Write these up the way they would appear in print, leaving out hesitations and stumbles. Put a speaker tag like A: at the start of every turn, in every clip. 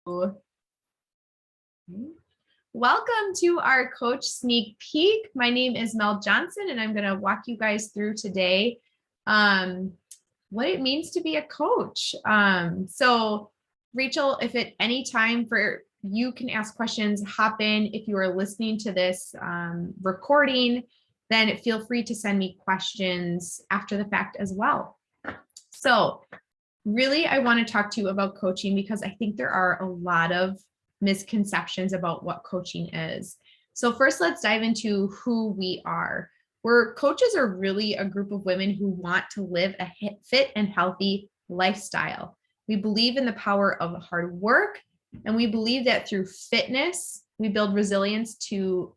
A: Welcome to our coach sneak peek. My name is Mel Johnson, and I'm going to walk you guys through today what it means to be a coach. So Rachel, if at any time you can ask questions, hop in. If you are listening to this recording, then feel free to send me questions after the fact as well. So really, I want to talk to you about coaching because I think there are a lot of misconceptions about what coaching is. So first, let's dive into who we are. Coaches are really a group of women who want to live a fit and healthy lifestyle. We believe in the power of hard work, and we believe that through fitness, we build resilience to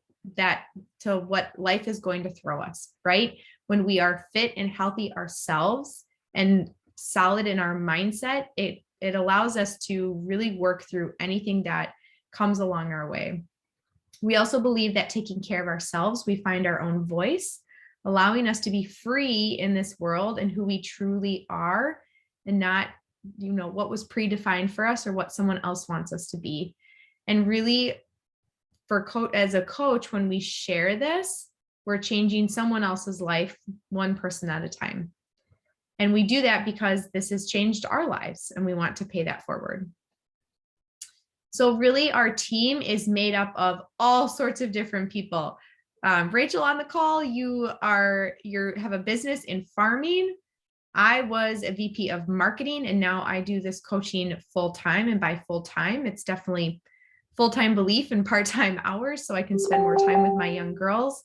A: what life is going to throw us, right? When we are fit and healthy ourselves and solid in our mindset, it allows us to really work through anything that comes along our way. We also believe that taking care of ourselves, we find our own voice, allowing us to be free in this world and who we truly are, and not, what was predefined for us or what someone else wants us to be. And really, as a coach, when we share this, we're changing someone else's life one person at a time. And we do that because this has changed our lives and we want to pay that forward. So really, our team is made up of all sorts of different people. Rachel, on the call, you have a business in farming. I was a VP of marketing, and now I do this coaching full-time. And by full-time, it's definitely full-time belief and part-time hours, so I can spend more time with my young girls.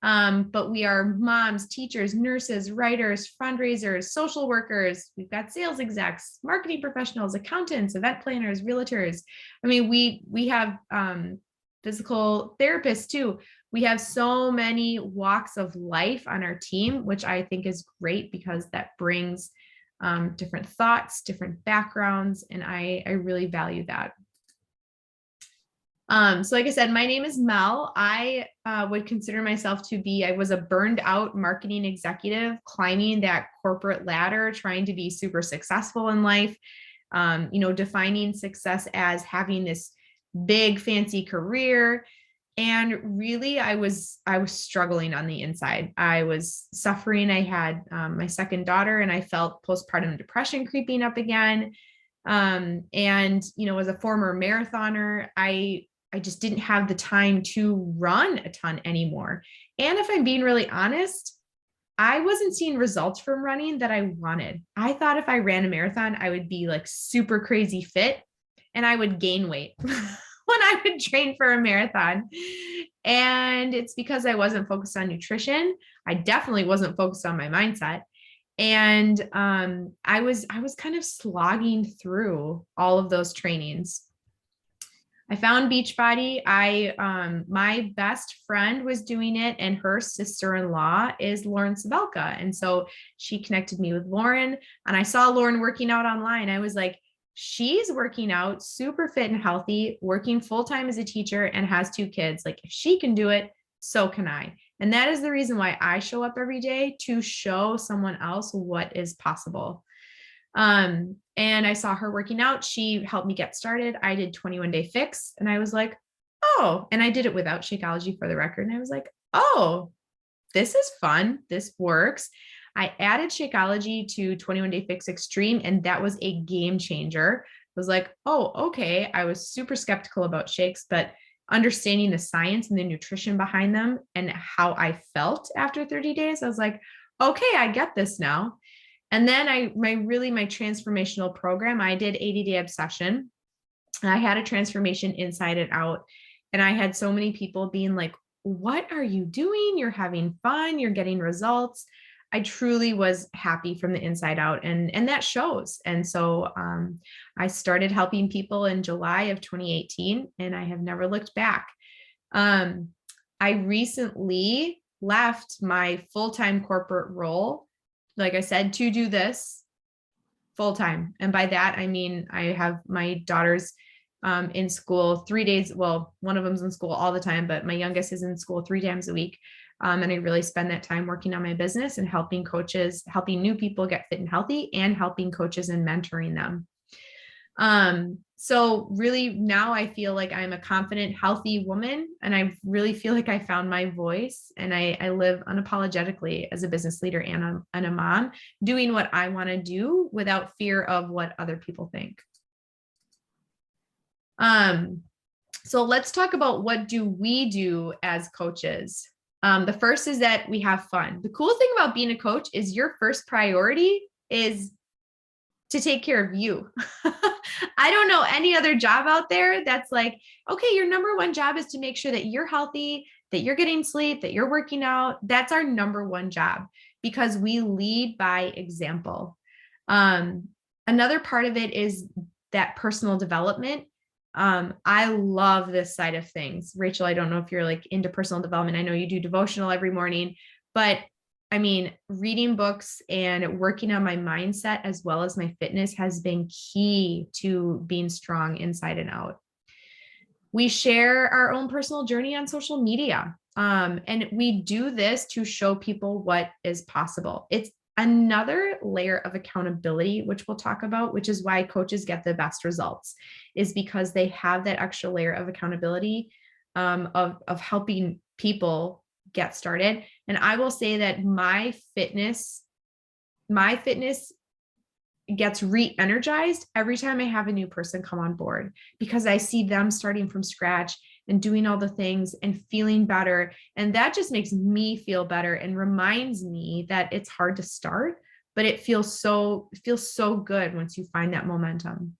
A: But we are moms, teachers, nurses, writers, fundraisers, social workers. We've got sales execs, marketing professionals, accountants, event planners, realtors. I mean, we have physical therapists too. We have so many walks of life on our team, which I think is great because that brings different thoughts, different backgrounds, and I really value that. So like I said, my name is Mel. I would consider myself I was a burned out marketing executive climbing that corporate ladder, trying to be super successful in life, defining success as having this big fancy career. And really, I was struggling on the inside. I was suffering. I had my second daughter, and I felt postpartum depression creeping up again. And, as a former marathoner, I just didn't have the time to run a ton anymore. And if I'm being really honest, I wasn't seeing results from running that I wanted. I thought if I ran a marathon, I would be like super crazy fit and I would gain weight when I would train for a marathon. And it's because I wasn't focused on nutrition. I definitely wasn't focused on my mindset. And I was kind of slogging through all of those trainings. I found Beachbody. My best friend was doing it, and her sister-in-law is Lauren Sabelka. And so she connected me with Lauren, and I saw Lauren working out online. I was like, she's working out, super fit and healthy, working full-time as a teacher, and has 2 kids. Like, if she can do it, so can I. And that is the reason why I show up every day, to show someone else what is possible. And I saw her working out. She helped me get started. I did 21 Day Fix, and I was like, oh, and I did it without Shakeology, for the record. And I was like, oh, this is fun. This works. I added Shakeology to 21 Day Fix Extreme, and that was a game changer. I was like, oh, okay. I was super skeptical about shakes, but understanding the science and the nutrition behind them and how I felt after 30 days, I was like, okay, I get this now. And then my transformational program, I did 80-day obsession. I had a transformation inside and out. And I had so many people being like, what are you doing? You're having fun. You're getting results. I truly was happy from the inside out, and that shows. And so I started helping people in July of 2018, and I have never looked back. I recently left my full-time corporate role, like I said, to do this full time. And by that, I mean, I have my daughters in school 3 days. Well, one of them's in school all the time, but my youngest is in school 3 times a week. And I really spend that time working on my business and helping coaches, helping new people get fit and healthy, and helping coaches and mentoring them. So really now I feel like I'm a confident, healthy woman, and I really feel like I found my voice, and I live unapologetically as a business leader and a mom, doing what I want to do without fear of what other people think. Um, so let's talk about what do we do as coaches. The first is that we have fun. The cool thing about being a coach is your first priority is to take care of you. I don't know any other job out there that's like, okay, your number one job is to make sure that you're healthy, that you're getting sleep, that you're working out. That's our number one job because we lead by example. Um, Another part of it is that personal development. I love this side of things. Rachel, I don't know if you're like into personal development. I know you do devotional every morning, but I mean, reading books and working on my mindset as well as my fitness has been key to being strong inside and out. We share our own personal journey on social media. And we do this to show people what is possible. It's another layer of accountability, which we'll talk about, which is why coaches get the best results, is because they have that extra layer of accountability, of helping people get started. And I will say that my fitness gets re-energized every time I have a new person come on board, because I see them starting from scratch and doing all the things and feeling better. And that just makes me feel better and reminds me that it's hard to start, but it feels so good once you find that momentum.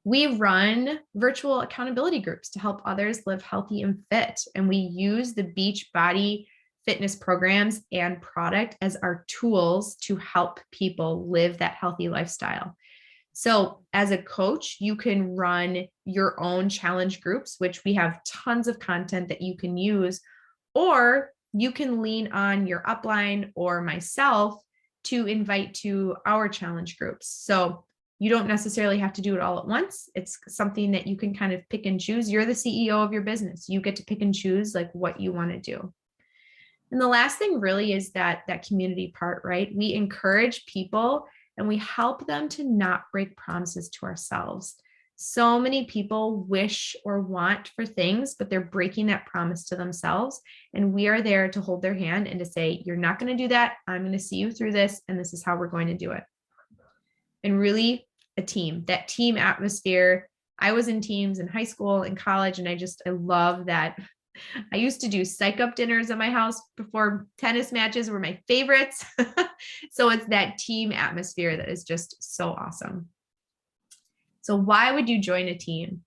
A: We run virtual accountability groups to help others live healthy and fit. And we use the Beachbody fitness programs and product as our tools to help people live that healthy lifestyle. So as a coach, you can run your own challenge groups, which we have tons of content that you can use, or you can lean on your upline or myself to invite to our challenge groups. So you don't necessarily have to do it all at once. It's something that you can kind of pick and choose. You're the CEO of your business. You get to pick and choose like what you want to do. And the last thing really is that community part, right? We encourage people and we help them to not break promises to ourselves. So many people wish or want for things, but they're breaking that promise to themselves. And we are there to hold their hand and to say, you're not going to do that. I'm going to see you through this. And this is how we're going to do it. And really that team atmosphere. I was in teams in high school and college, and I love that. I used to do psych up dinners at my house before tennis matches were my favorites. So it's that team atmosphere that is just so awesome. So why would you join a team?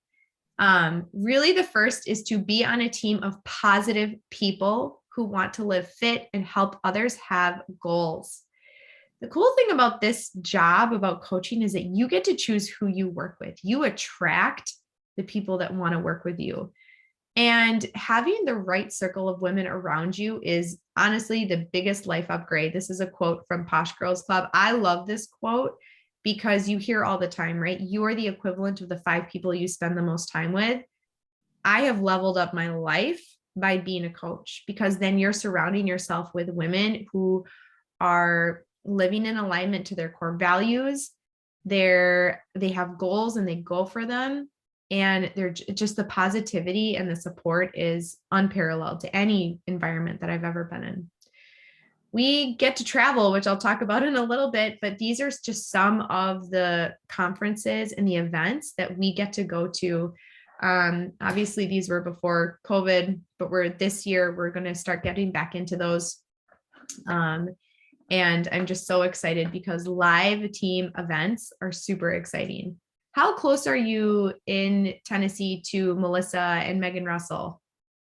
A: Really, the first is to be on a team of positive people who want to live fit and help others have goals. The cool thing about this job, about coaching, is that you get to choose who you work with. You attract the people that want to work with you. And having the right circle of women around you is honestly the biggest life upgrade. This is a quote from Posh Girls Club. I love this quote because you hear all the time, right? You are the equivalent of the 5 people you spend the most time with. I have leveled up my life by being a coach, because then you're surrounding yourself with women who are living in alignment to their core values. They have goals and they go for them. And they're just, the positivity and the support is unparalleled to any environment that I've ever been in. We get to travel, which I'll talk about in a little bit, but these are just some of the conferences and the events that we get to go to. Obviously these were before COVID, but this year we're going to start getting back into those. And I'm just so excited because live team events are super exciting. How close are you in Tennessee to Melissa and Megan Russell?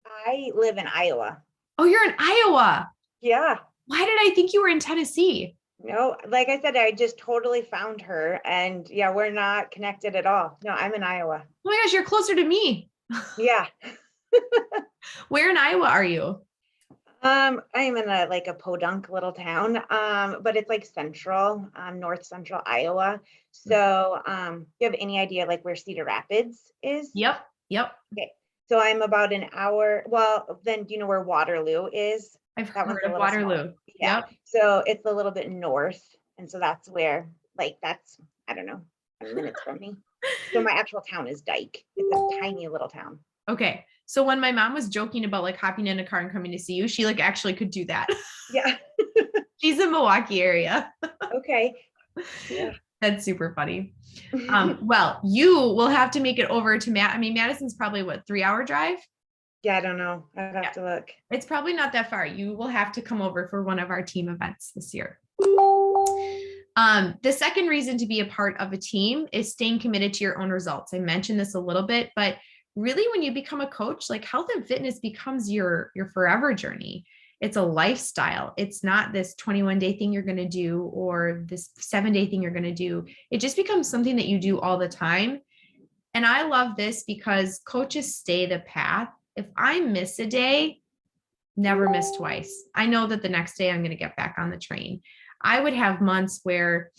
B: I live in Iowa.
A: Oh, you're in Iowa.
B: Yeah.
A: Why did I think you were in Tennessee?
B: No, like I said, I just totally found her, and yeah, we're not connected at all. No, I'm in Iowa.
A: Oh my gosh, you're closer to me.
B: Yeah.
A: Where in Iowa are you?
B: I'm in a podunk little town, but it's like central, north central Iowa. So, you have any idea like where Cedar Rapids is?
A: Yep.
B: Okay. So I'm about an hour. Well, then do you know where Waterloo is?
A: I've
B: That one's
A: heard
B: a
A: of
B: little smaller.
A: Waterloo.
B: Yeah.
A: Yep.
B: So it's a little bit north. And so that's where, I don't know, 10 minutes from me. So my actual town is Dyke. It's a tiny little town.
A: Okay. So when my mom was joking about like hopping in a car and coming to see you, she like actually could do that.
B: Yeah.
A: She's in Milwaukee area.
B: Okay. Yeah.
A: That's super funny. Well, you will have to make it over to Madison's probably what, 3-hour drive?
B: Yeah, I don't know. I'd have to look.
A: It's probably not that far. You will have to come over for one of our team events this year. The second reason to be a part of a team is staying committed to your own results. I mentioned this a little bit, but really when you become a coach, like health and fitness becomes your forever journey. It's a lifestyle. It's not this 21-day thing you're going to do or this 7-day thing you're going to do. It just becomes something that you do all the time. And I love this because coaches stay the path. If I miss a day, never miss twice. I know that the next day I'm going to get back on the train. I would have months where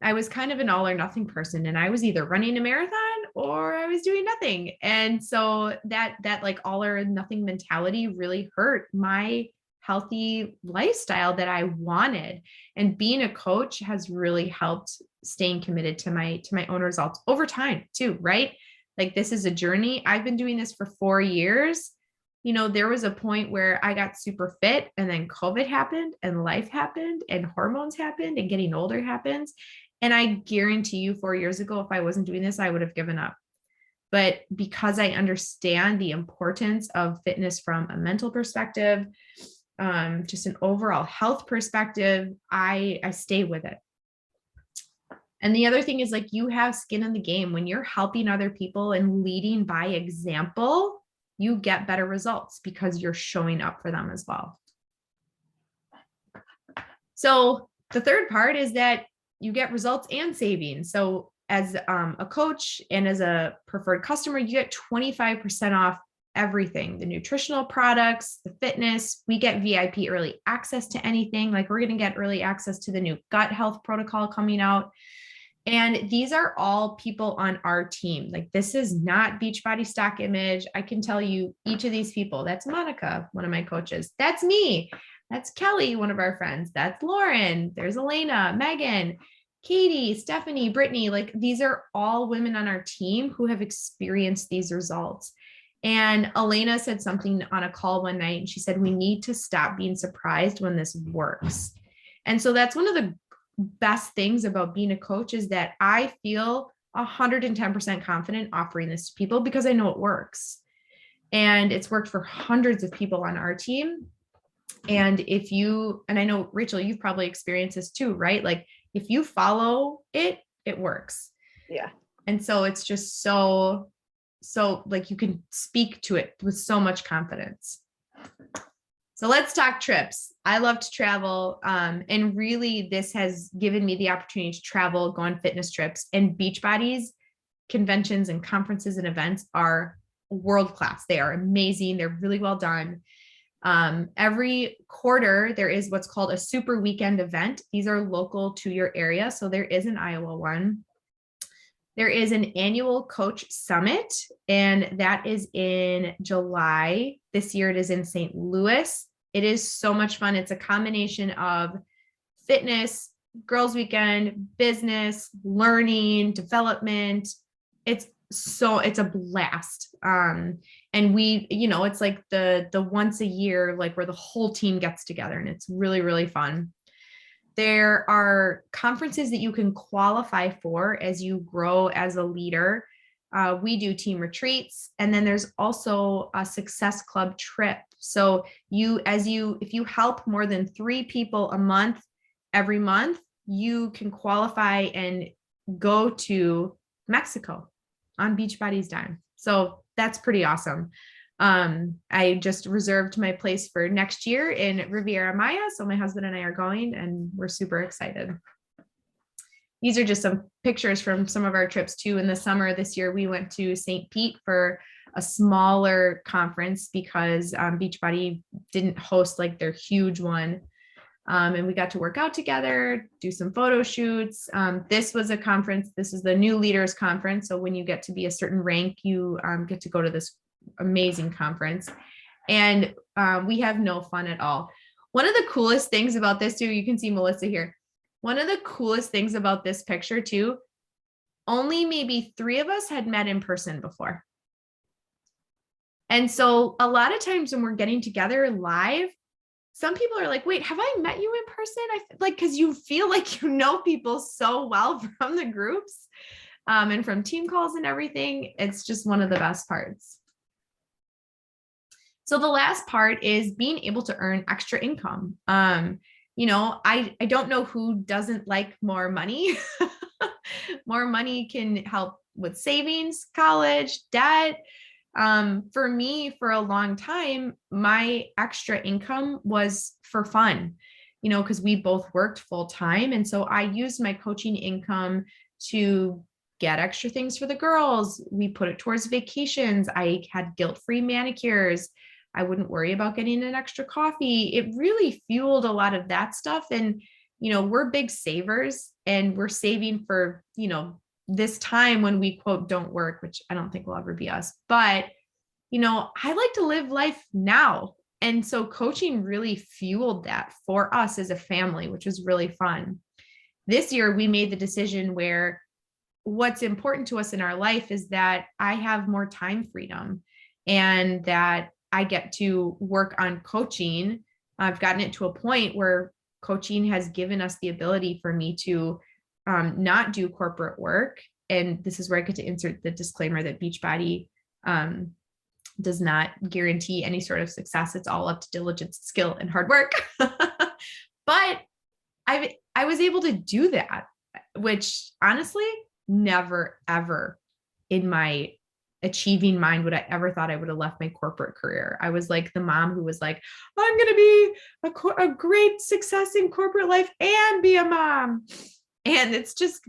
A: I was kind of an all or nothing person and I was either running a marathon or I was doing nothing. And so that like all or nothing mentality really hurt my healthy lifestyle that I wanted. And being a coach has really helped staying committed to my own results over time too, right? Like this is a journey. I've been doing this for 4 years. There was a point where I got super fit and then COVID happened and life happened and hormones happened and getting older happens. And I guarantee you 4 years ago, if I wasn't doing this, I would have given up. But because I understand the importance of fitness from a mental perspective, just an overall health perspective, I stay with it. And the other thing is like you have skin in the game. When you're helping other people and leading by example, you get better results because you're showing up for them as well. So the third part is that you get results and savings. So as a coach and as a preferred customer, you get 25% off everything, the nutritional products, the fitness. We get VIP early access to anything. Like we're going to get early access to the new gut health protocol coming out. And these are all people on our team. Like this is not Beachbody stock image. I can tell you each of these people. That's Monica, one of my coaches. That's me. That's Kelly, one of our friends. That's Lauren. There's Elena, Megan, Katie, Stephanie, Brittany. Like these are all women on our team who have experienced these results. And Elena said something on a call one night and she said, we need to stop being surprised when this works. And so that's one of the best things about being a coach is that I feel 110% confident offering this to people because I know it works. And it's worked for hundreds of people on our team. And and I know, Rachel, you've probably experienced this too, right? Like if you follow it, it works.
B: Yeah.
A: And so it's just so like you can speak to it with so much confidence. So let's talk trips. I love to travel. And really this has given me the opportunity to travel, go on fitness trips, and Beachbody's conventions and conferences and events are world-class. They are amazing. They're really well done. Every quarter there is what's called a super weekend event. These are local to your area. So there is an Iowa one. There is an annual coach summit, and that is in July. This year it is in St. Louis. It is so much fun. It's a combination of fitness, girls weekend, business, learning, development. It's a blast. And we, it's like the once a year, like where the whole team gets together, and it's really, really fun. There are conferences that you can qualify for as you grow as a leader. We do team retreats, and then there's also a Success Club trip. So if you help more than 3 people a month, every month, you can qualify and go to Mexico on Beachbody's dime. So that's pretty awesome. I just reserved my place for next year in Riviera Maya. So my husband and I are going, and we're super excited. These are just some pictures from some of our trips too. In the summer this year, we went to St. Pete for a smaller conference because Beachbody didn't host like their huge one. And we got to work out together, do some photo shoots. This was a conference. This is the New Leaders Conference. So when you get to be a certain rank, you get to go to this amazing conference, and we have no fun at all. One of the coolest things about this too, you can see Melissa here. One of the coolest things about this picture too only maybe 3 of us had met in person before. And so a lot of times when we're getting together live, some people are like, wait, have I met you in person? Like, cause you feel like you know people so well from the groups and from team calls and everything. It's just one of the best parts. So the last part is being able to earn extra income. I don't know who doesn't like more money. More money can help with savings, college, debt. For me, for a long time, my extra income was for fun, because we both worked full time. And so I used my coaching income to get extra things for the girls. We put it towards vacations. I had guilt-free manicures. I wouldn't worry about getting an extra coffee. It really fueled a lot of that stuff. And, we're big savers and we're saving for, this time when we quote don't work, which I don't think will ever be us. But, I like to live life now. And so coaching really fueled that for us as a family, which was really fun. This year, we made the decision where what's important to us in our life is that I have more time freedom and that I get to work on coaching. I've gotten it to a point where coaching has given us the ability for me to not do corporate work. And this is where I get to insert the disclaimer that Beachbody does not guarantee any sort of success. It's all up to diligence, skill, and hard work. But I was able to do that, which honestly, never, ever in my achieving mind would I ever thought I would have left my corporate career. I was like the mom who was like, I'm going to be a great success in corporate life and be a mom. And it's just,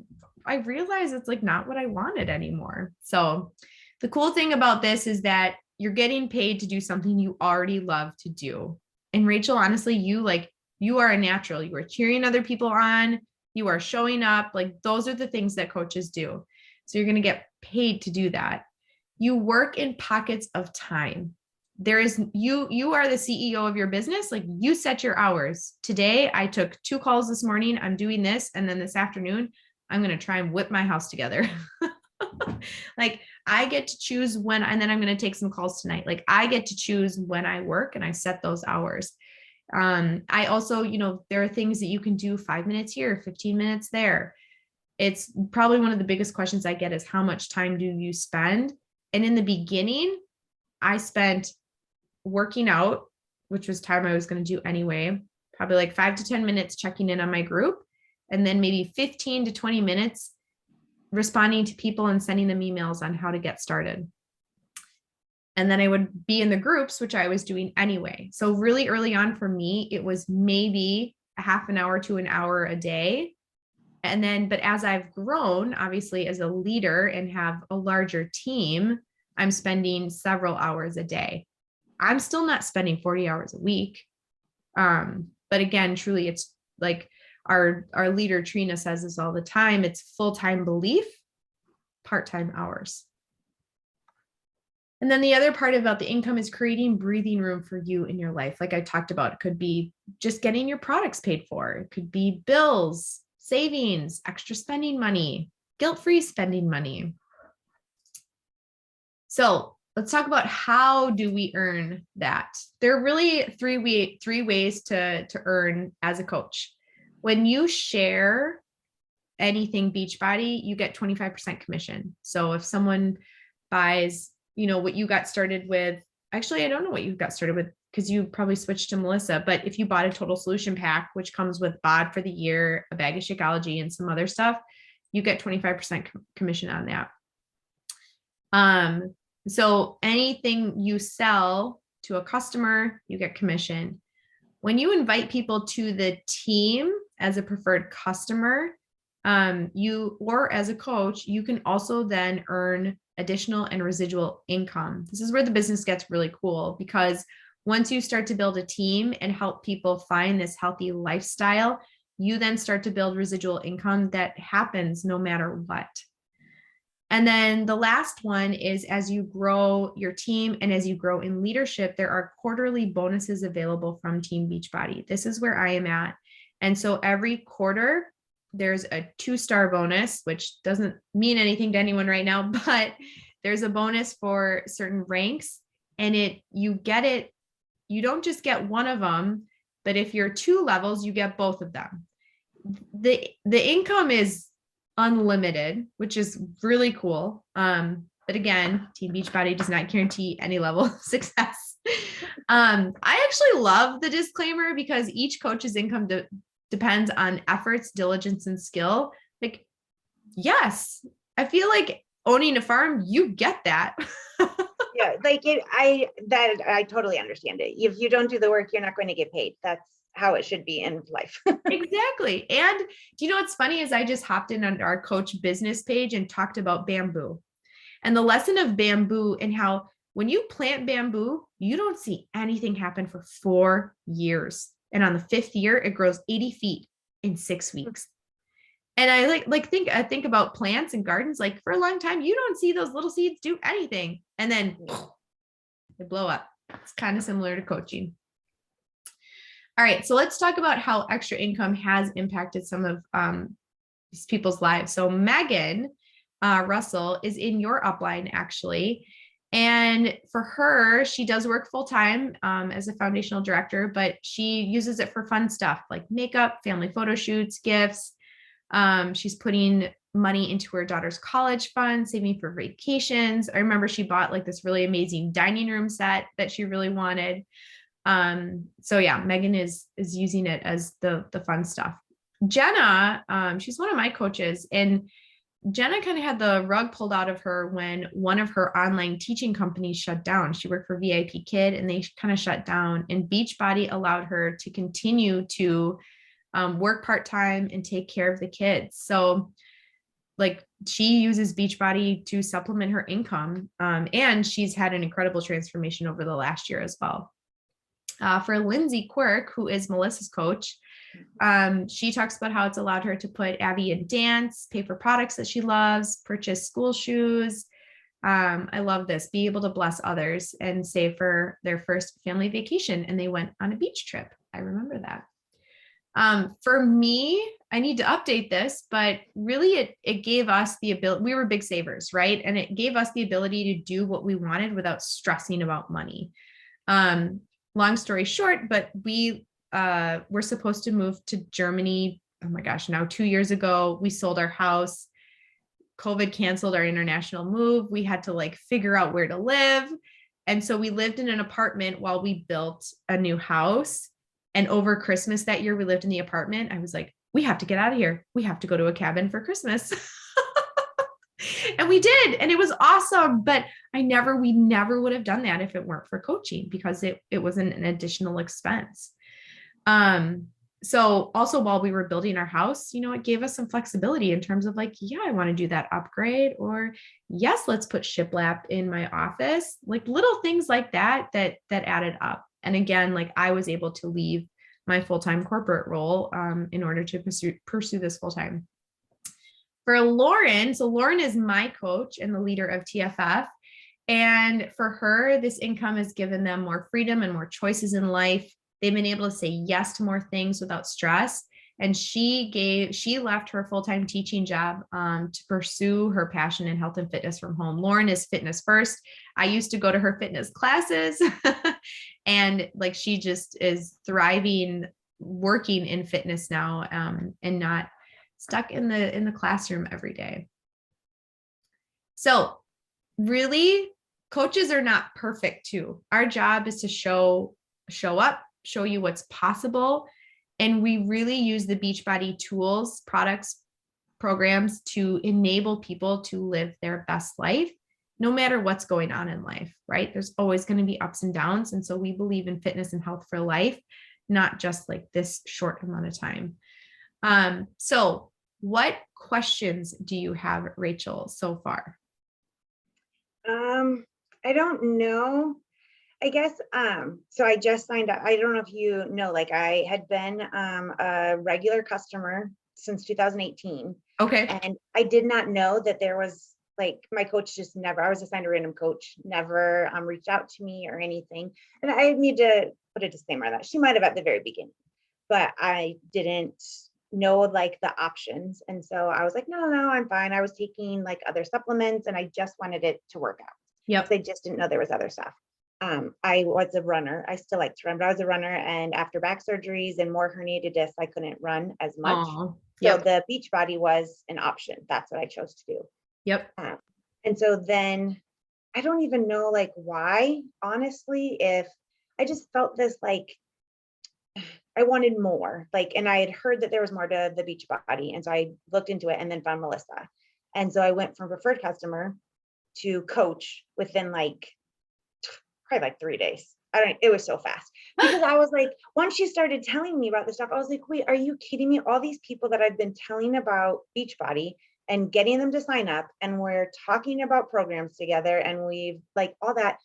A: I realized it's like not what I wanted anymore. So the cool thing about this is that you're getting paid to do something you already love to do. And Rachel, honestly, you are a natural. You are cheering other people on. You are showing up. Like those are the things that coaches do. So you're going to get paid to do that. You work in pockets of time. You are the CEO of your business. Like you set your hours. Today, I took 2 calls this morning. I'm doing this. And then this afternoon, I'm going to try and whip my house together. Like I get to choose when, and then I'm going to take some calls tonight. Like I get to choose when I work and I set those hours. I also, there are things that you can do 5 minutes here, 15 minutes there. It's probably one of the biggest questions I get is how much time do you spend? And in the beginning, I spent working out, which was time I was going to do anyway, probably like 5 to 10 minutes checking in on my group, and then maybe 15 to 20 minutes responding to people and sending them emails on how to get started. And then I would be in the groups, which I was doing anyway. So really early on for me, it was maybe a half an hour to an hour a day. And then, but as I've grown, obviously as a leader and have a larger team, I'm spending several hours a day. I'm still not spending 40 hours a week. But again, truly, it's like our leader, Trina, says this all the time. It's full-time belief, part-time hours. And then the other part about the income is creating breathing room for you in your life. Like I talked about, it could be just getting your products paid for. It could be bills, savings, extra spending money, guilt-free spending money. So let's talk about how do we earn that? There are really three ways to earn as a coach. When you share anything Beachbody, you get 25% commission. So if someone buys, what you got started with, actually, I don't know what you got started with because you probably switched to Melissa, but if you bought a total solution pack, which comes with BOD for the year, a bag of Shakeology and some other stuff, you get 25% commission on that. So anything you sell to a customer, you get commission. When you invite people to the team as a preferred customer, or as a coach, you can also then earn additional and residual income. This is where the business gets really cool because once you start to build a team and help people find this healthy lifestyle, you then start to build residual income that happens no matter what. And then the last one is as you grow your team and as you grow in leadership, there are quarterly bonuses available from Team Beachbody. This is where I am at. And so every quarter, there's a 2-star bonus, which doesn't mean anything to anyone right now, but there's a bonus for certain ranks, and you don't just get one of them, but if you're 2 levels, you get both of them. The income is unlimited, which is really cool. But again, Team Beachbody does not guarantee any level of success. I actually love the disclaimer because each coach's income depends on efforts, diligence, and skill. Like, yes, I feel like owning a farm, you get that.
B: Yeah, like I totally understand it. If you don't do the work, you're not going to get paid. That's how it should be in life.
A: Exactly. And do you know what's funny is I just hopped in on our coach business page and talked about bamboo and the lesson of bamboo and how when you plant bamboo, you don't see anything happen for 4 years. And on the 5th year, it grows 80 feet in 6 weeks. And I think about plants and gardens, like for a long time, you don't see those little seeds do anything. And then they blow up. It's kind of similar to coaching. All right, so let's talk about how extra income has impacted some of these people's lives. So Megan Russell is in your upline, actually. And for her, she does work full time as a foundational director, but she uses it for fun stuff like makeup, family photo shoots, gifts. She's putting money into her daughter's college fund, saving for vacations. I remember she bought like this really amazing dining room set that she really wanted. So yeah, Megan is using it as the fun stuff. Jenna, she's one of my coaches, and Jenna kind of had the rug pulled out of her when one of her online teaching companies shut down. She worked for VIP Kid and they kind of shut down, and Beachbody allowed her to continue to work part-time and take care of the kids. So like she uses Beachbody to supplement her income. And she's had an incredible transformation over the last year as well. For Lindsay Quirk, who is Melissa's coach, she talks about how it's allowed her to put Abby in dance, pay for products that she loves, purchase school shoes. I love this, be able to bless others and save for their first family vacation. And they went on a beach trip. I remember that. For me, I need to update this, but really it gave us the ability, we were big savers, right? And it gave us the ability to do what we wanted without stressing about money. Long story short, but we were supposed to move to Germany. Oh my gosh, now 2 years ago, we sold our house. COVID canceled our international move. We had to like figure out where to live. And so we lived in an apartment while we built a new house. And over Christmas that year, we lived in the apartment. I was like, we have to get out of here. We have to go to a cabin for Christmas. And we did, and it was awesome. But we never would have done that if it weren't for coaching, because it wasn't an additional expense. So also while we were building our house, it gave us some flexibility in terms of like, yeah, I want to do that upgrade, or yes, let's put shiplap in my office, like little things like that added up. And again, like I was able to leave my full-time corporate role in order to pursue this full-time. For Lauren, so Lauren is my coach and the leader of TFF. And for her, this income has given them more freedom and more choices in life. They've been able to say yes to more things without stress. And she left her full-time teaching job to pursue her passion in health and fitness from home. Lauren is fitness first. I used to go to her fitness classes and like she just is thriving, working in fitness now and not stuck in the classroom every day. So really, coaches are not perfect too. Our job is to show up, show you what's possible. And we really use the Beachbody tools, products, programs to enable people to live their best life, no matter what's going on in life, right? There's always going to be ups and downs. And so we believe in fitness and health for life, not just like this short amount of time. So what questions do you have, Rachel, so far?
B: I don't know. I guess, so I just signed up. I don't know if you know, like I had been a regular customer since 2018.
A: Okay.
B: And I did not know that there was like, my coach just never, I was assigned a random coach, never reached out to me or anything. And I need to put a disclaimer on that. She might have at the very beginning, but I didn't know like the options. And so I was like, no, I'm fine. I was taking like other supplements and I just wanted it to work out.
A: Yep.
B: So I just didn't know there was other stuff. I was a runner. I still like to run, but I was a runner. And after back surgeries and more herniated discs, I couldn't run as much.
A: Oh,
B: So
A: yep.
B: the Beachbody was an option. That's what I chose to do.
A: Yep.
B: And so then I don't even know like why, honestly, if I just felt this like I wanted more, like, and I had heard that there was more to the Beachbody. And so I looked into it and then found Melissa. And so I went from preferred customer to coach within like probably like 3 days. It was so fast because I was like, once she started telling me about this stuff, I was like, wait, are you kidding me? All these people that I've been telling about Beachbody and getting them to sign up, and we're talking about programs together, and we've like all that,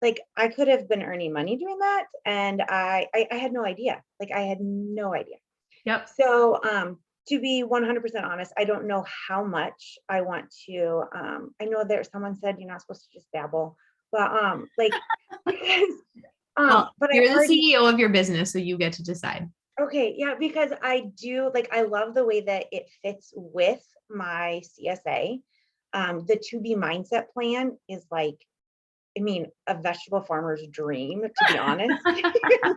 B: like I could have been earning money doing that. And I had no idea. Like I had no idea.
A: Yep.
B: So to be 100% honest, I don't know how much I want to. I know there's someone said you're not supposed to just dabble, but like because
A: Well,
B: but I
A: you're the
B: already
A: CEO of your business, so you get to decide.
B: okay, yeah, because I do like I love the way that it fits with my CSA. The to be mindset plan is like, I mean, a vegetable farmer's dream, to be honest. You know?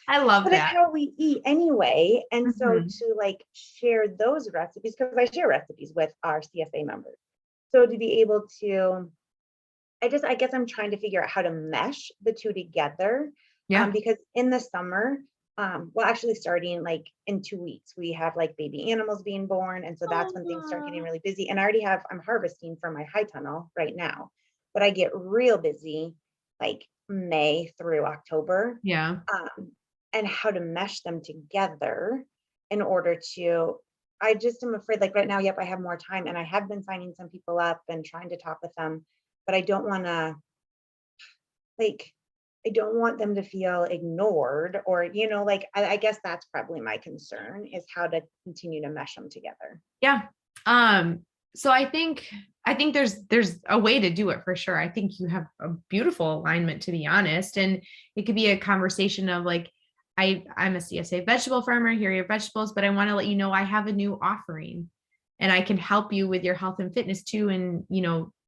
A: I love
B: But it's
A: that.
B: how we eat anyway. And so
A: Mhm.
B: to like share those recipes, because I share recipes with our CSA members. So to be able to, I guess I'm trying to figure out how to mesh the two together.
A: Yeah.
B: Because in the summer, well, actually starting like in 2 weeks, we have like baby animals being born. And so that's when things start getting
A: Aw.
B: really busy. And I'm harvesting for my high tunnel right now, but I get real busy like May through October.
A: Yeah.
B: Um, and how to mesh them together in order to, I just am afraid like right now, yep, I have more time and I have been signing some people up and trying to talk with them, but I don't want to like I don't want them to feel ignored or, like I guess that's probably my concern is how to continue to mesh them together.
A: Yeah. Um, so I think there's a way to do it for sure. I think you have a beautiful alignment, to be honest. And it could be a conversation of like, I'm a CSA vegetable farmer, here are your vegetables, but I want to let you know I have a new offering and I can help you with your health and fitness too. And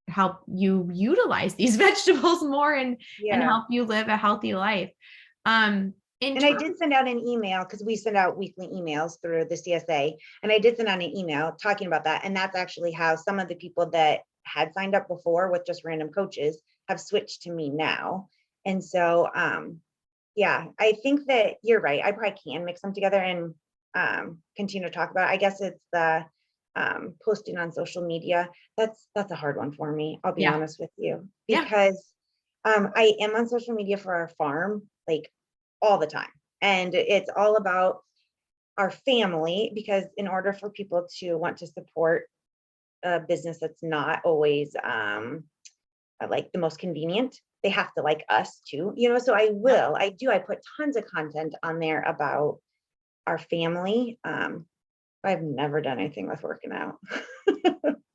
A: help you utilize these vegetables more and
B: Yeah.
A: help you live a healthy life. In
B: And I
A: terms,
B: did send out an email because we send out weekly emails through the CSA. And I did send out an email talking about that. And that's actually how some of the people that had signed up before with just random coaches have switched to me now. And so, yeah, I think that you're right. I probably can mix them together and continue to talk about it. I guess it's the posting on social media. That's a hard one for me. I'll be
A: yeah,
B: honest with you
A: yeah,
B: because I am on social media for our farm, like all the time. And it's all about our family because in order for people to want to support a business that's not always like the most convenient, they have to like us too, so
A: yep.
B: I put tons of content on there about our family. I've never done anything with working out.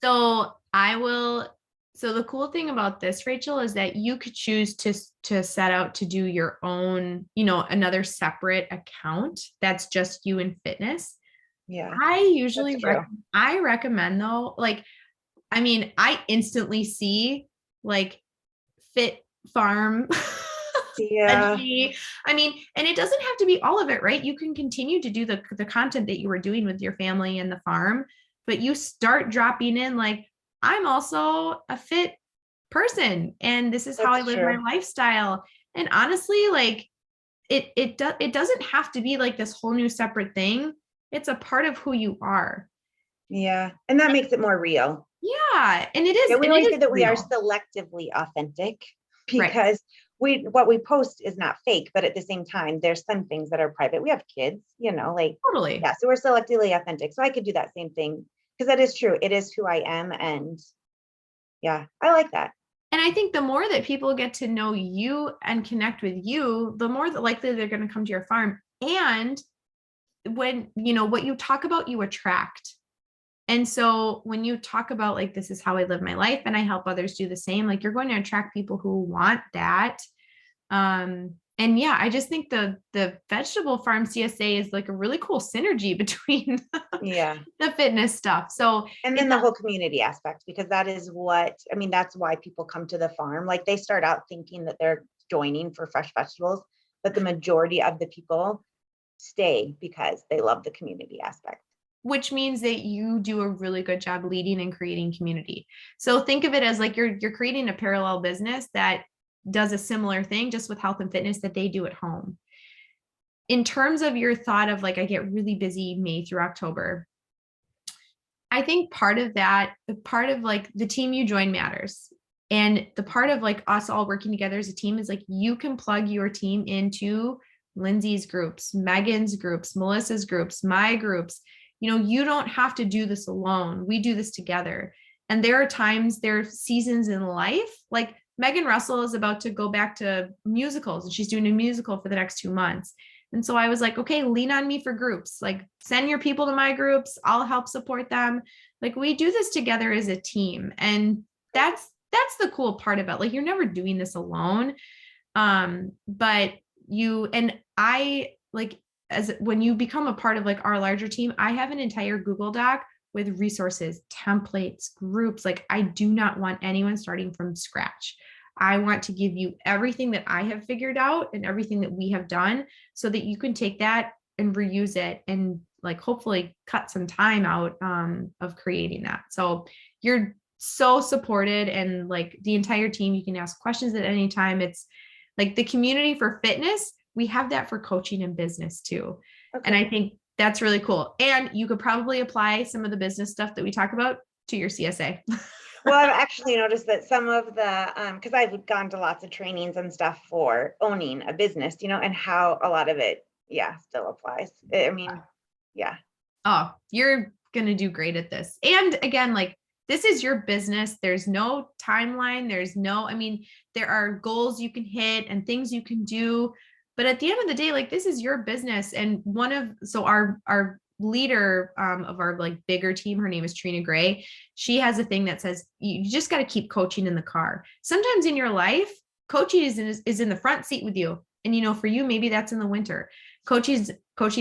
A: So I will. So the cool thing about this, Rachel, is that you could choose to set out to do your own, another separate account that's just you in fitness.
B: Yeah,
A: I
B: that's
A: usually
B: true.
A: I recommend though, like, I mean, I instantly see like fit farm
B: Yeah,
A: veggie. I mean, and it doesn't have to be all of it, right? You can continue to do the content that you were doing with your family and the farm, but you start dropping in like, I'm also a fit person and this is how I
B: that's
A: live my
B: true.
A: lifestyle. And honestly, like it doesn't have to be like this whole new separate thing. It's a part of who you are.
B: Yeah, and that makes it more real.
A: Yeah,
B: Yeah, we
A: and it
B: always
A: is
B: say that we are
A: real.
B: selectively authentic
A: Right.
B: because what we post is not fake, but at the same time, there's some things that are private. We have kids, like
A: Totally.
B: yeah, so we're selectively authentic. So I could do that same thing because that is true. It is who I am, and yeah, I like that.
A: And I think the more that people get to know you and connect with you, the more that likely they're going to come to your farm. And when, what you talk about, you attract. And so when you talk about like, this is how I live my life and I help others do the same, like you're going to attract people who want that. And yeah, I just think the vegetable farm CSA is like a really cool synergy between
B: Yeah.
A: the fitness stuff. So
B: And
A: it's
B: then the whole community aspect, because that is what, I mean, that's why people come to the farm. Like they start out thinking that they're joining for fresh vegetables, but the majority of the people stay because they love the community aspect.
A: which means that you do a really good job leading and creating community. So think of it as like you're creating a parallel business that does a similar thing just with health and fitness that they do at home. In terms of your thought of like I get really busy May through October, I think part of that, the part of like the team you join matters. And the part of like us all working together as a team is like you can plug your team into Lindsay's groups, Megan's groups, Melissa's groups, my groups. You don't have to do this alone. We do this together. And there are times, there are seasons in life, like Megan Russell is about to go back to musicals and she's doing a musical for the next 2 months. And so I was like, okay, lean on me for groups. Like send your people to my groups. I'll help support them. Like we do this together as a team. And that's the cool part about like you're never doing this alone. But you and I like as when you become a part of like our larger team, I have an entire Google Doc with resources, templates, groups. Like I do not want anyone starting from scratch. I want to give you everything that I have figured out and everything that we have done so that you can take that and reuse it and like hopefully cut some time out of creating that. So you're so supported and like the entire team, you can ask questions at any time. It's like the community for fitness, we have that for coaching and business too. Okay. And I think that's really cool. And you could probably apply some of the business stuff that we talk about to your CSA.
B: Well, I've actually noticed that some of the, because I've gone to lots of trainings and stuff for owning a business, and how a lot of it, yeah, still applies. I mean, yeah.
A: Oh, you're going to do great at this. And again, like this is your business. There's no timeline. There are goals you can hit and things you can do. But at the end of the day, like this is your business. And our leader of our like bigger team, her name is Trina Gray. She has a thing that says you just got to keep coaching in the car. Sometimes in your life, coaching is in the front seat with you. And for you, maybe that's in the winter. Coaching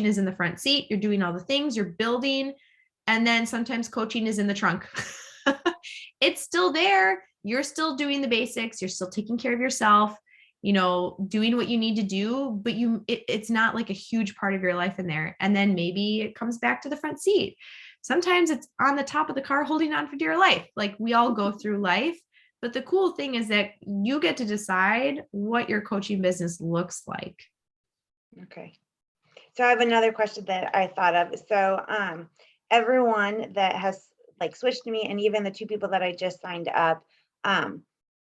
A: is in the front seat. You're doing all the things, you're building. And then sometimes coaching is in the trunk. It's still there. You're still doing the basics. You're still taking care of yourself, doing what you need to do, but it's not like a huge part of your life in there. And then maybe it comes back to the front seat. Sometimes it's on the top of the car holding on for dear life. Like we all go through life. But the cool thing is that you get to decide what your coaching business looks like.
B: Okay. So I have another question that I thought of. So everyone that has like switched to me, and even the 2 people that I just signed up,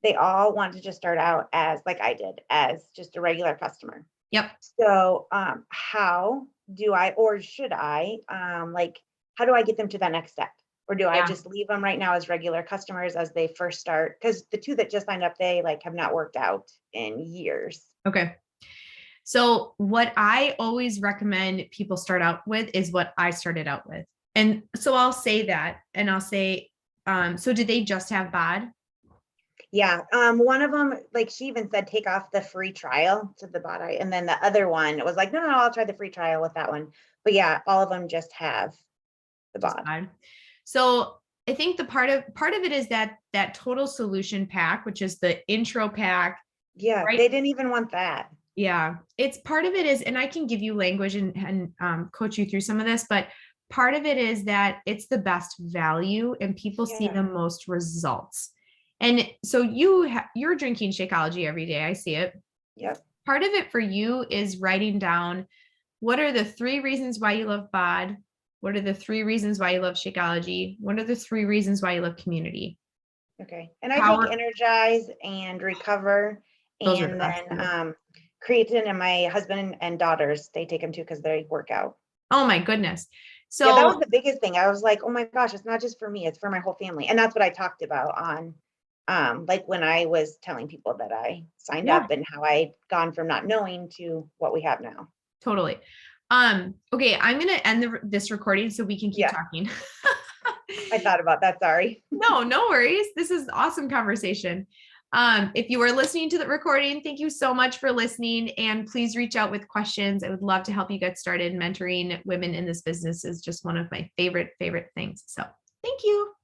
B: they all want to just start out as like I did, as just a regular customer.
A: Yep.
B: So how do I, or should I, how do I get them to that next step? Or do I just leave them right now as regular customers as they first start? Because the 2 that just signed up, they like have not worked out in years.
A: Okay. So what I always recommend people start out with is what I started out with. And so I'll say that, and I'll say, so did they just have BOD?
B: Yeah. One of them, like she even said, take off the free trial to the BOD. And then the other one was like, no, I'll try the free trial with that one. But yeah, all of them just have the BOD.
A: So I think the part of it is that total solution pack, which is the intro pack.
B: Yeah. Right? They didn't even want that.
A: Yeah. It's part of it is, and I can give you language and coach you through some of this, but part of it is that it's the best value and people see the most results. And so you're drinking Shakeology every day. I see it.
B: Yep.
A: Part of it for you is writing down what are the 3 reasons why you love BOD? What are the 3 reasons why you love Shakeology? What are the 3 reasons why you love community?
B: Okay. And I take Energize and Recover, and then Creatine, and my husband and daughters, they take them too because they work out.
A: Oh my goodness. So
B: yeah, that was the biggest thing. I was like, oh my gosh, it's not just for me, it's for my whole family. And that's what I talked about on like when I was telling people that I signed up and how I'd gone from not knowing to what we have now.
A: Totally. Okay, I'm gonna end this recording so we can keep talking.
B: I thought about that. Sorry.
A: No worries. This is awesome conversation. If you are listening to the recording, thank you so much for listening, and please reach out with questions. I would love to help you get started. Mentoring women in this business is just one of my favorite things. So thank you.